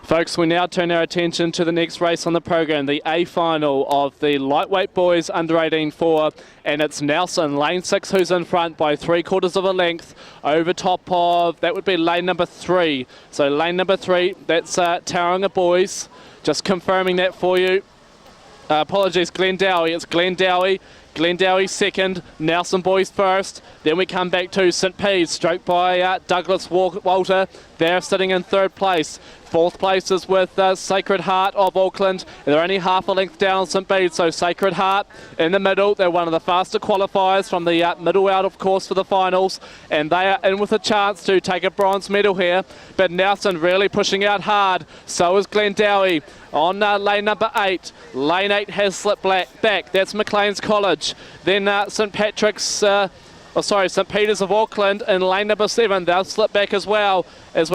Folks, we now turn our attention to the next race on the program, the A final of the lightweight boys under 18-4, and it's Nelson, lane 6, who's in front by 3/4 of a length over top of, that would be lane number 3. So lane number 3, that's Tauranga boys. Just confirming that for you. Apologies, Glendowie, it's Glendowie. Glendowie second, Nelson boys first. Then we come back to St. Pete's, stroked by Douglas Walter. They're sitting in 3rd place. 4th place is with Sacred Heart of Auckland. They're only half a length down St. Bede's, so Sacred Heart in the middle. They're one of the faster qualifiers from the middle out, of course, for the finals. And they are in with a chance to take a bronze medal here. But Nelson really pushing out hard. So is Glendowie on lane number 8. Lane 8 has slipped back. That's Maclean's College. Then St. Patrick's... St. Peter's of Auckland in lane number 7. They'll slip back as well as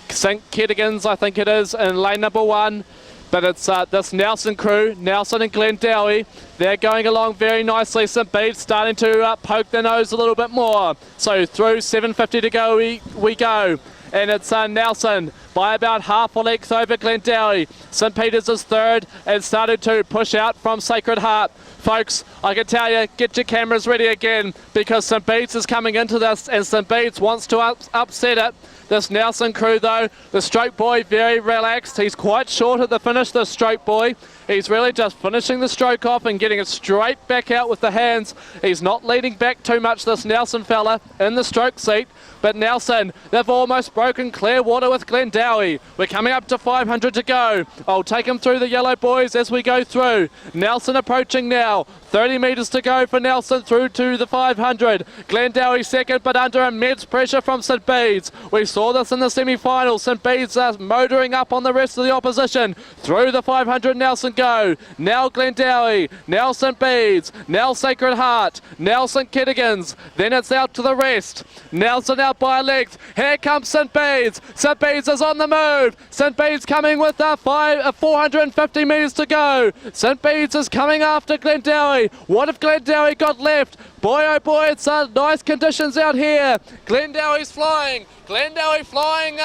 St. Kettigans, I think it is, in lane number 1. But it's this Nelson crew, Nelson and Glendowie. They're going along very nicely. St. Bede's starting to poke their nose a little bit more. So through 7:50 to go we go. And it's Nelson by about half a length over Glendowie. St. Peter's is 3rd and started to push out from Sacred Heart. Folks, I can tell you, get your cameras ready again, because St. Bede's is coming into this and St. Bede's wants to upset it. This Nelson crew though, the stroke boy very relaxed. He's quite short at the finish, this stroke boy. He's really just finishing the stroke off and getting it straight back out with the hands. He's not leaning back too much, this Nelson fella, in the stroke seat. But Nelson, they've almost broken clear water with Glendowie. We're coming up to 500 to go. I'll take him through the yellow boys as we go through. Nelson approaching now. 30 metres to go for Nelson through to the 500. Glendowie second, but under immense pressure from St. Bede's. We saw this in the semi-final. St. Bede's motoring up on the rest of the opposition. Through the 500, Nelson go. Now Glendowie, now St. Bede's, now Sacred Heart, now St. Kettigans. Then it's out to the rest. Nelson out by a length. Here comes St. Bede's. St. Bede's is on the move. St. Bede's coming with 450 metres to go. St. Bede's is coming after Glendowie. What have Glendowie got left? Boy, oh boy, it's nice conditions out here. Glendowie's flying. Glendowie flying,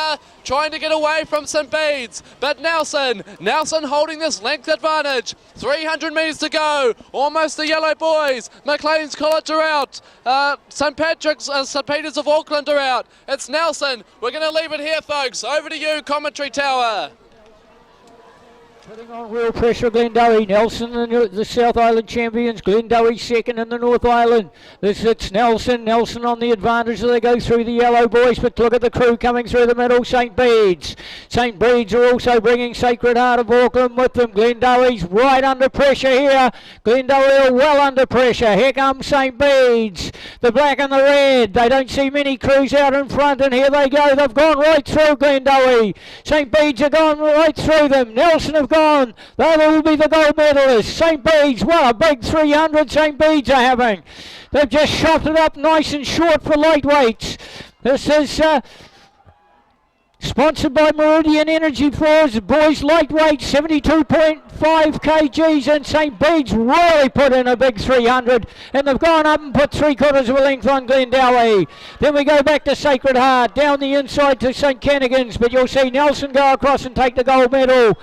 trying to get away from St. Bede's. But Nelson holding this length advantage. 300 metres to go. Almost the yellow boys. Maclean's College are out. St. Patrick's, St. Peter's of Auckland are out. It's Nelson. We're going to leave it here, folks. Over to you, commentary tower. Putting on real pressure, Glendowie. Nelson, the South Island champions. Glendowie second in the North Island. It's Nelson. Nelson on the advantage as they go through the yellow boys. But look at the crew coming through the middle. St. Bede's. St. Bede's are also bringing Sacred Heart of Auckland with them. Glendowie's right under pressure here. Glendowie are well under pressure. Here comes St. Bede's. The black and the red. They don't see many crews out in front, and here they go. They've gone right through Glendowie. St. Bede's have gone right through them. Nelson have gone. They will be the gold medalists. St. Bede's, well, a big 300 St. Bede's are having. They've just shot it up nice and short for lightweights. This is sponsored by Meridian Energy Floors. Boys lightweight, 72.5 kgs, and St. Bede's really put in a big 300, and they've gone up and put 3/4 of a length on Glendowie. Then we go back to Sacred Heart, down the inside to St. Kennigan's, but you'll see Nelson go across and take the gold medal.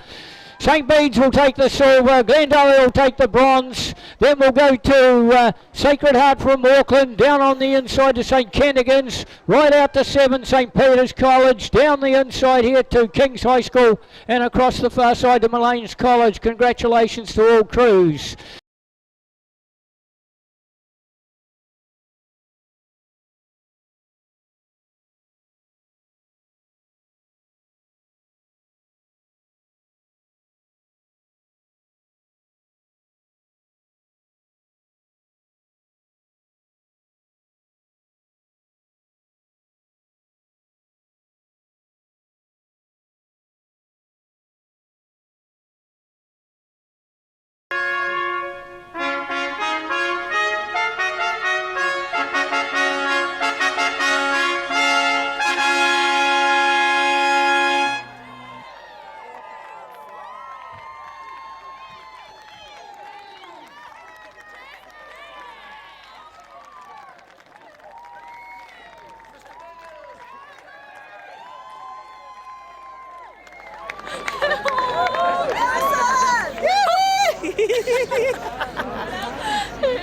St. Bede's will take the silver, Glendowie will take the bronze, then we'll go to Sacred Heart from Auckland, down on the inside to St. Kennigan's, right out to 7 St. Peter's College, down the inside here to King's High School, and across the far side to Maclean's College. Congratulations to all crews.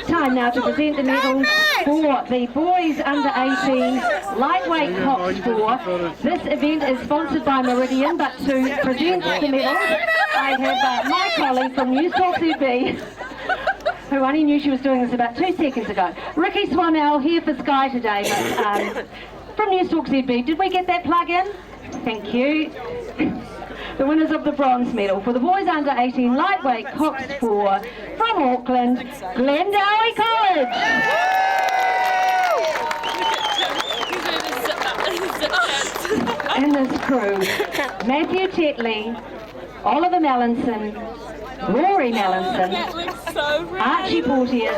Time now to present the medals for the boys under 18 lightweight cox 4. This event is sponsored by Meridian, but to present the medals, I have my colleague from News Talk ZB, who only knew she was doing this about 2 seconds ago. Ricky Swanell here for Sky today, from News Talk ZB. Did we get that plug in? Thank you. The winners of the bronze medal for the boys under 18 lightweight cox 4 from Auckland, Glendowie College. And this crew, Matthew Tetley, Oliver Mallinson, Rory Mallinson, Archie Porteous,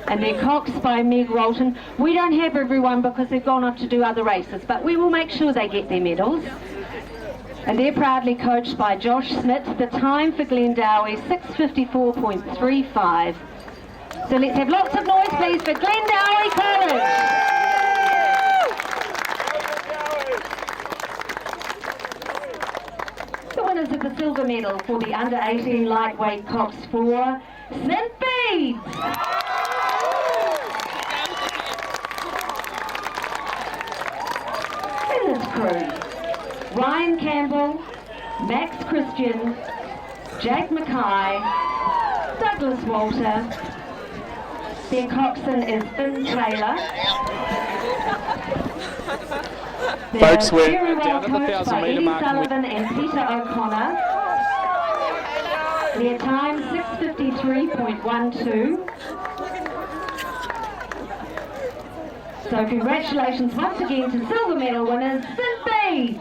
and their cox by Meg Rolton. We don't have everyone because they've gone off to do other races, but we will make sure they get their medals. And they're proudly coached by Josh Smith. The time for Glendowie, 6:54.35. So let's have lots of noise, please, for Glendowie College. The winners of the silver medal for the under 18 lightweight cox 4, St. Bede's. And this crew, Ryan Campbell, Max Christian, Jack Mackay, Douglas Walter. Their coxswain is Finn Taylor. Folks, we're very well down at the coached 1,000 by metre Eddie mark. Sullivan and Peter O'Connor. Their time 6:53.12. So congratulations once again to silver medal winners, St. Bede's.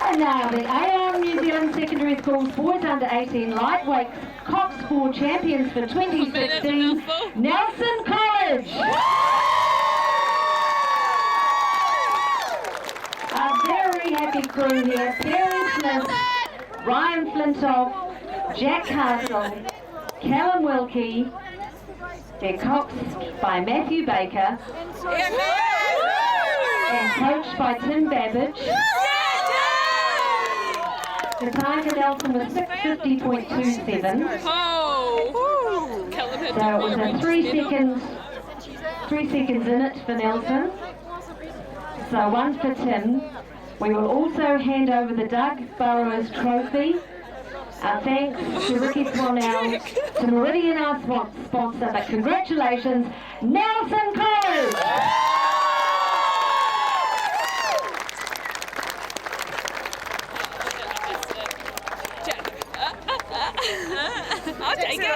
And now the AR New Zealand Secondary Schools Boys Under 18 Lightweight Cox 4 Champions for 2016, Nelson College. A very happy crew here, Perry Smith, Ryan Flintoff, Jack Castle, Callum Wilkie, their cox by Matthew Baker, and coached by Tim Babbage. The time for Nelson was 6:50.27. So it was a 3 seconds in it for Nelson. So 1 for Tim. We will also hand over the Doug Burrows Trophy. Thanks to Ricky Swanell, to Meridian, our sponsor, but congratulations, Nelson College! I'll take it.